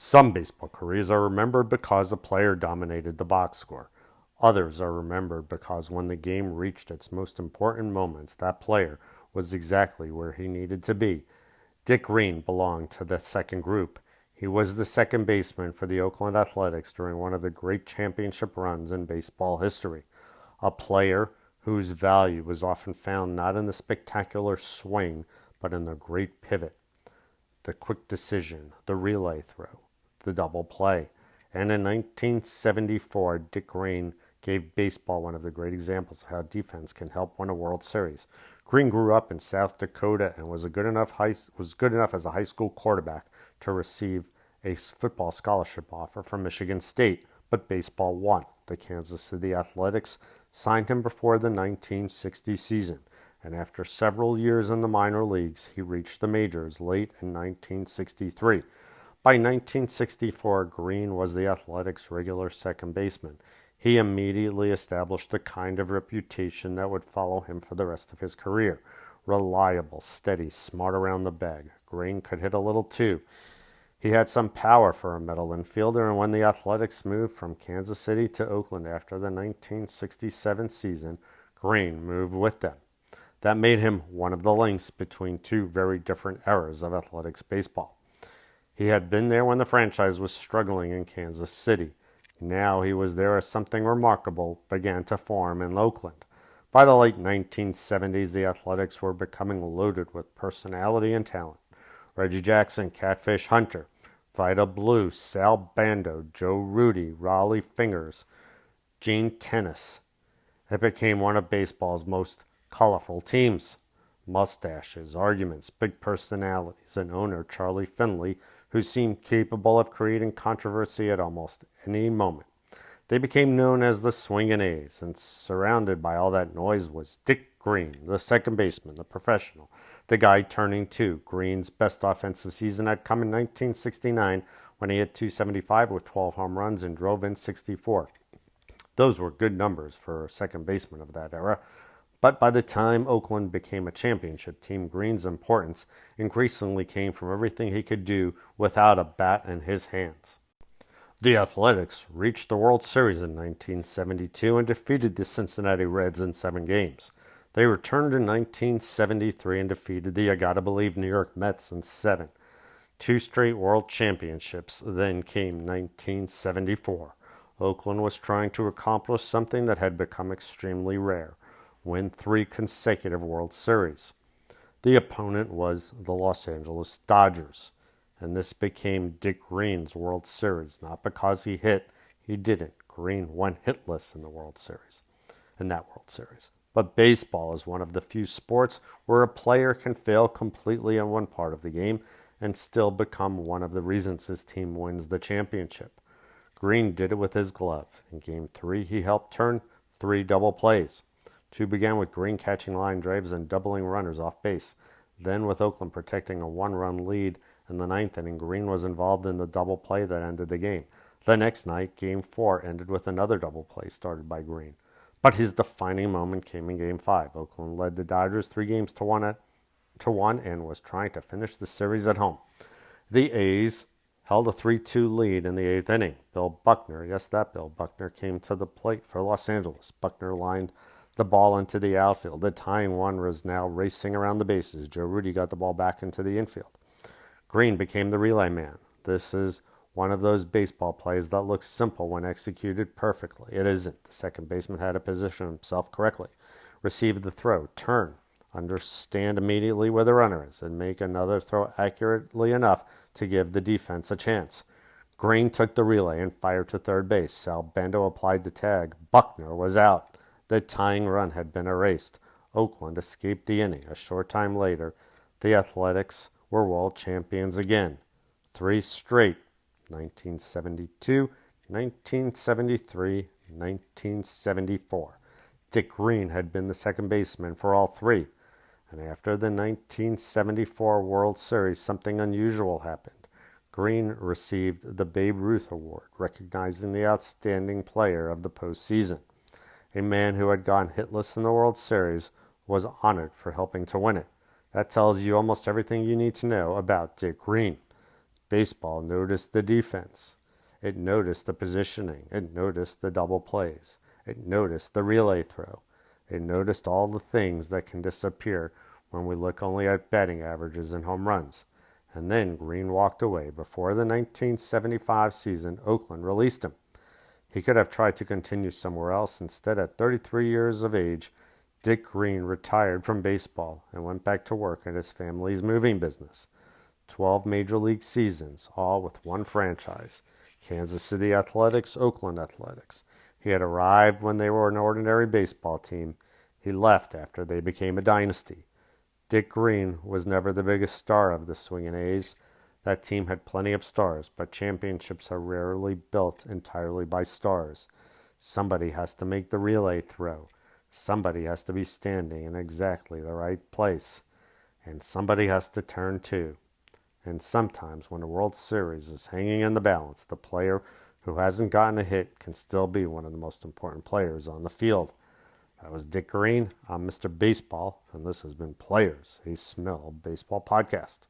Some baseball careers are remembered because a player dominated the box score. Others are remembered because when the game reached its most important moments, that player was exactly where he needed to be. Dick Green belonged to the second group. He was the second baseman for the Oakland Athletics during one of the great championship runs in baseball history. A player whose value was often found not in the spectacular swing, but in the great pivot, the quick decision, the relay throw, the double play. And in 1974, Dick Green gave baseball one of the great examples of how defense can help win a World Series. Green grew up in South Dakota and was good enough as a high school quarterback to receive a football scholarship offer from Michigan State, but baseball won. The Kansas City Athletics signed him before the 1960 season, and after several years in the minor leagues, he reached the majors late in 1963. By 1964, Green was the Athletics' regular second baseman. He immediately established the kind of reputation that would follow him for the rest of his career. Reliable, steady, smart around the bag. Green could hit a little too. He had some power for a middle infielder, and when the Athletics moved from Kansas City to Oakland after the 1967 season, Green moved with them. That made him one of the links between two very different eras of Athletics baseball. He had been there when the franchise was struggling in Kansas City. Now he was there as something remarkable began to form in Oakland. By the late 1970s, the Athletics were becoming loaded with personality and talent. Reggie Jackson, Catfish Hunter, Vida Blue, Sal Bando, Joe Rudi, Raleigh Fingers, Gene Tennis. It became one of baseball's most colorful teams. Mustaches, arguments, big personalities, and owner Charlie Finley, who seemed capable of creating controversy at almost any moment. They became known as the Swingin' A's, and surrounded by all that noise was Dick Green, the second baseman, the professional, the guy turning two. Green's best offensive season had come in 1969 when he hit .275 with 12 home runs and drove in 64. Those were good numbers for a second baseman of that era. But by the time Oakland became a championship team, Green's importance increasingly came from everything he could do without a bat in his hands. The Athletics reached the World Series in 1972 and defeated the Cincinnati Reds in 7 games. They returned in 1973 and defeated the, I gotta believe, New York Mets in 7. 2 straight World Championships. Then came 1974. Oakland was trying to accomplish something that had become extremely rare: win 3 consecutive World Series. The opponent was the Los Angeles Dodgers, and this became Dick Green's World Series, not because he hit. He didn't. Green went hitless in that World Series. But baseball is one of the few sports where a player can fail completely in one part of the game and still become one of the reasons his team wins the championship. Green did it with his glove. In Game 3, he helped turn 3 double plays. 2 began with Green catching line drives and doubling runners off base. Then, with Oakland protecting a 1-run lead in the 9th inning, Green was involved in the double play that ended the game. The next night, Game 4 ended with another double play started by Green. But his defining moment came in Game 5. Oakland led the Dodgers 3 games to one and was trying to finish the series at home. The A's held a 3-2 lead in the 8th inning. Bill Buckner, yes, that Bill Buckner, came to the plate for Los Angeles. Buckner lined the ball into the outfield. The tying one was now racing around the bases. Joe Rudi got the ball back into the infield. Green became the relay man. This is one of those baseball plays that looks simple when executed perfectly. It isn't. The second baseman had to position himself correctly, receive the throw, turn, understand immediately where the runner is, and make another throw accurately enough to give the defense a chance. Green took the relay and fired to third base. Sal Bando applied the tag. Buckner was out. The tying run had been erased. Oakland escaped the inning. A short time later, the Athletics were world champions again. 3 straight: 1972, 1973, 1974. Dick Green had been the second baseman for all 3. And after the 1974 World Series, something unusual happened. Green received the Babe Ruth Award, recognizing the outstanding player of the postseason. A man who had gone hitless in the World Series was honored for helping to win it. That tells you almost everything you need to know about Dick Green. Baseball noticed the defense. It noticed the positioning. It noticed the double plays. It noticed the relay throw. It noticed all the things that can disappear when we look only at batting averages and home runs. And then Green walked away. Before the 1975 season, Oakland released him. He could have tried to continue somewhere else. Instead, at 33 years of age, Dick Green retired from baseball and went back to work in his family's moving business. 12 major league seasons, all with one franchise, Kansas City Athletics, Oakland Athletics. He had arrived when they were an ordinary baseball team. He left after they became a dynasty. Dick Green was never the biggest star of the Swingin' A's. That team had plenty of stars, but championships are rarely built entirely by stars. Somebody has to make the relay throw. Somebody has to be standing in exactly the right place. And somebody has to turn too. And sometimes when a World Series is hanging in the balance, the player who hasn't gotten a hit can still be one of the most important players on the field. That was Dick Green. I'm Mr. Baseball, and this has been Players, a Smell Baseball podcast.